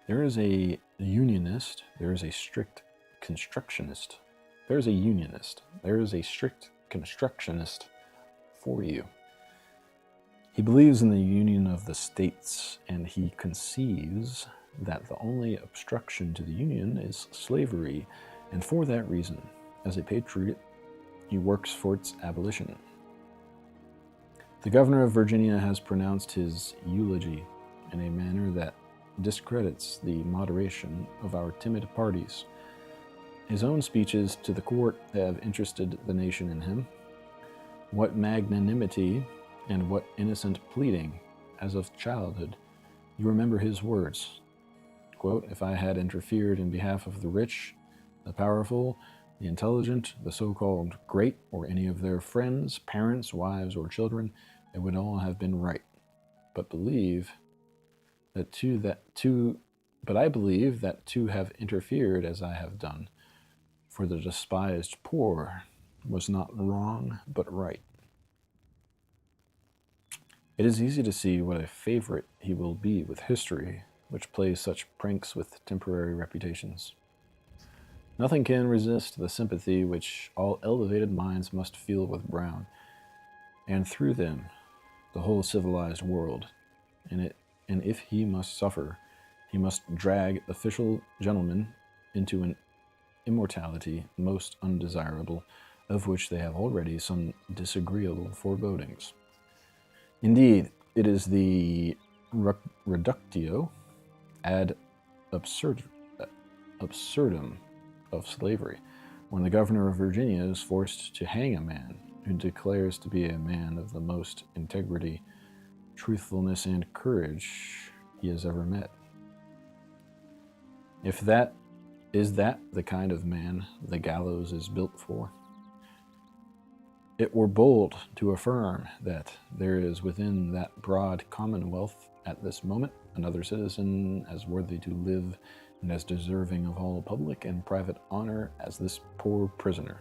There is a unionist, there is a strict constructionist. There is a unionist, there is a strict constructionist for you. He believes in the union of the states, and he conceives that the only obstruction to the union is slavery, and for that reason, as a patriot, he works for its abolition. The governor of Virginia has pronounced his eulogy in a manner that discredits the moderation of our timid parties. His own speeches to the court have interested the nation in him. What magnanimity and what innocent pleading, as of childhood. You remember his words, quote, "If I had interfered in behalf of the rich, the powerful, the intelligent, the so-called great, or any of their friends, parents, wives, or children, it would all have been right. But I believe that to have interfered as I have done for the despised poor was not wrong, but right. It is easy to see what a favorite he will be with history, which plays such pranks with temporary reputations. Nothing can resist the sympathy which all elevated minds must feel with Brown, and through them, the whole civilized world. And if he must suffer, he must drag official gentlemen into an immortality most undesirable, of which they have already some disagreeable forebodings. Indeed, it is the reductio ad absurdum of slavery, when the governor of Virginia is forced to hang a man who declares to be a man of the most integrity, truthfulness, and courage he has ever met. Is that the kind of man the gallows is built for? It were bold to affirm that there is within that broad commonwealth at this moment another citizen as worthy to live and as deserving of all public and private honor as this poor prisoner.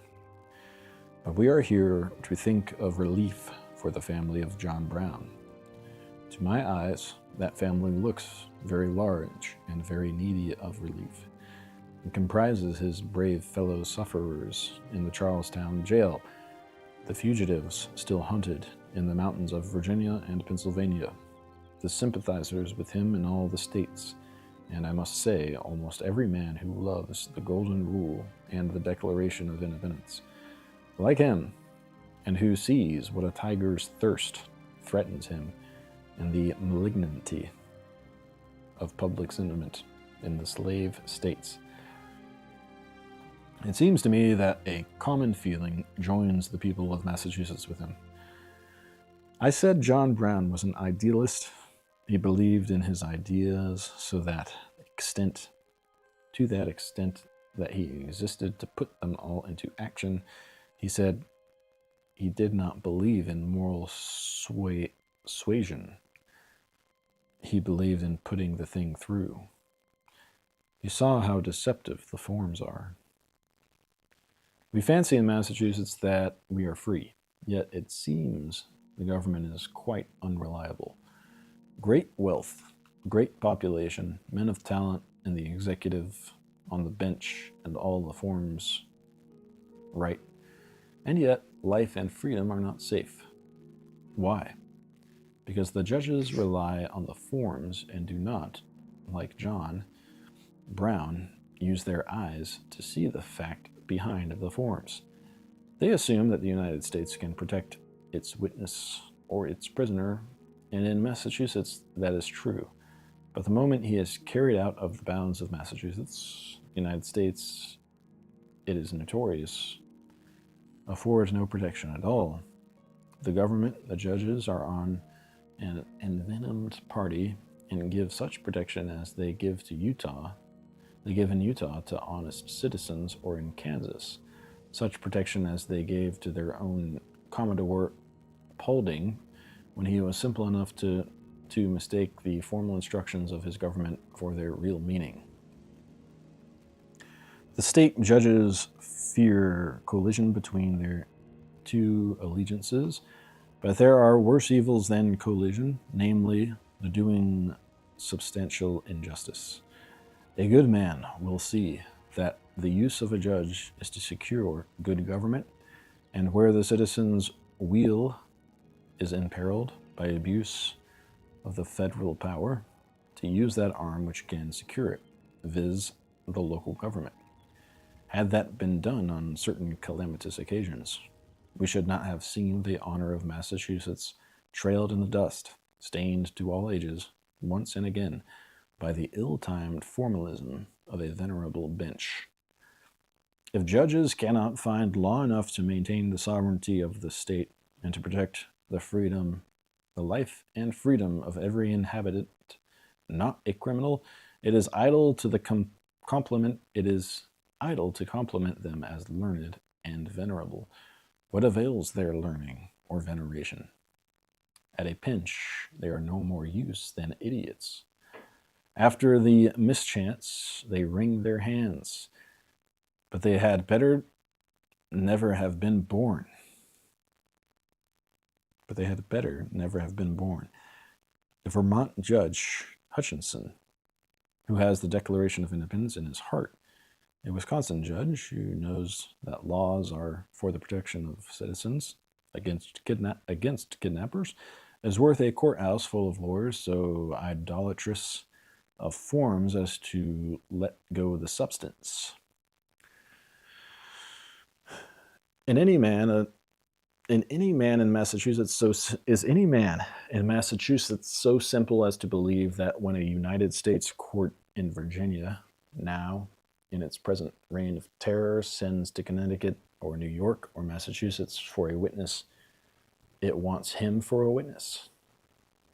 But we are here to think of relief for the family of John Brown. To my eyes, that family looks very large and very needy of relief. It comprises his brave fellow sufferers in the Charlestown jail, the fugitives still hunted in the mountains of Virginia and Pennsylvania, the sympathizers with him in all the states, and I must say almost every man who loves the Golden Rule and the Declaration of Independence, like him, and who sees what a tiger's thirst threatens him in the malignity of public sentiment in the slave states. It seems to me that a common feeling joins the people of Massachusetts with him. I said John Brown was an idealist. He believed in his ideas to that extent that he existed to put them all into action. He said he did not believe in moral suasion. He believed in putting the thing through. He saw how deceptive the forms are. We fancy in Massachusetts that we are free, yet it seems the government is quite unreliable. Great wealth, great population, men of talent in the executive, on the bench, and all the forms right. And yet, life and freedom are not safe. Why? Because the judges rely on the forms and do not, like John Brown, use their eyes to see the fact behind the forms. They assume that the United States can protect its witness or its prisoner, and in Massachusetts that is true. But the moment he is carried out of the bounds of Massachusetts, United States, it is notorious, affords no protection at all. The government, the judges are on an envenomed party and give such protection as they give to Utah. They give in Utah to honest citizens, or in Kansas, such protection as they gave to their own Commodore Paulding when he was simple enough to mistake the formal instructions of his government for their real meaning. The state judges fear collision between their two allegiances, but there are worse evils than collision, namely the doing substantial injustice. A good man will see that the use of a judge is to secure good government, and where the citizen's weal is imperiled by abuse of the federal power, to use that arm which can secure it, viz., the local government. Had that been done on certain calamitous occasions, we should not have seen the honor of Massachusetts trailed in the dust, stained to all ages, once and again, by the ill-timed formalism of a venerable bench. If judges cannot find law enough to maintain the sovereignty of the state and to protect the freedom, the life and freedom of every inhabitant, not a criminal, it is idle to compliment them as learned and venerable. What avails their learning or veneration? At a pinch, they are no more use than idiots. After the mischance, they wring their hands, but they had better never have been born. The Vermont judge Hutchinson, who has the Declaration of Independence in his heart, a Wisconsin judge who knows that laws are for the protection of citizens against kidnappers, is worth a courthouse full of lawyers so idolatrous of forms as to let go the substance. In any man in Massachusetts so simple as to believe that when a United States court in Virginia, now in its present reign of terror, sends to Connecticut or New York or Massachusetts for a witness, it wants him for a witness?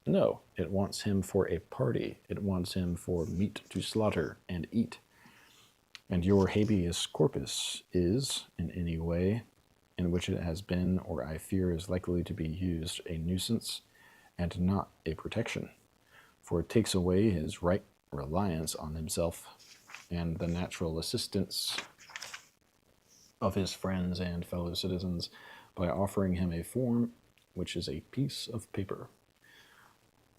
No, it wants him for a party. It wants him for meat to slaughter and eat. And your habeas corpus is, in any way in which it has been or I fear is likely to be used, a nuisance and not a protection, for it takes away his right reliance on himself and the natural assistance of his friends and fellow citizens by offering him a form which is a piece of paper.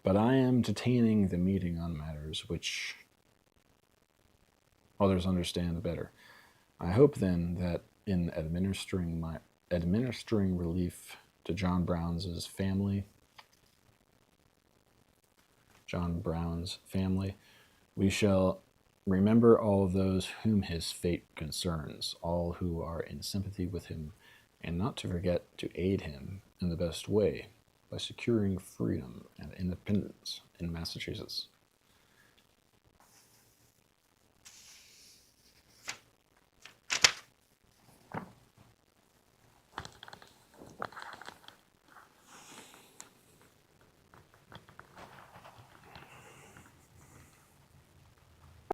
But I am detaining the meeting on matters which others understand better. I hope then that in administering relief to John Brown's family, we shall remember all those whom his fate concerns, all who are in sympathy with him, and not to forget to aid him in the best way by securing freedom and independence in Massachusetts.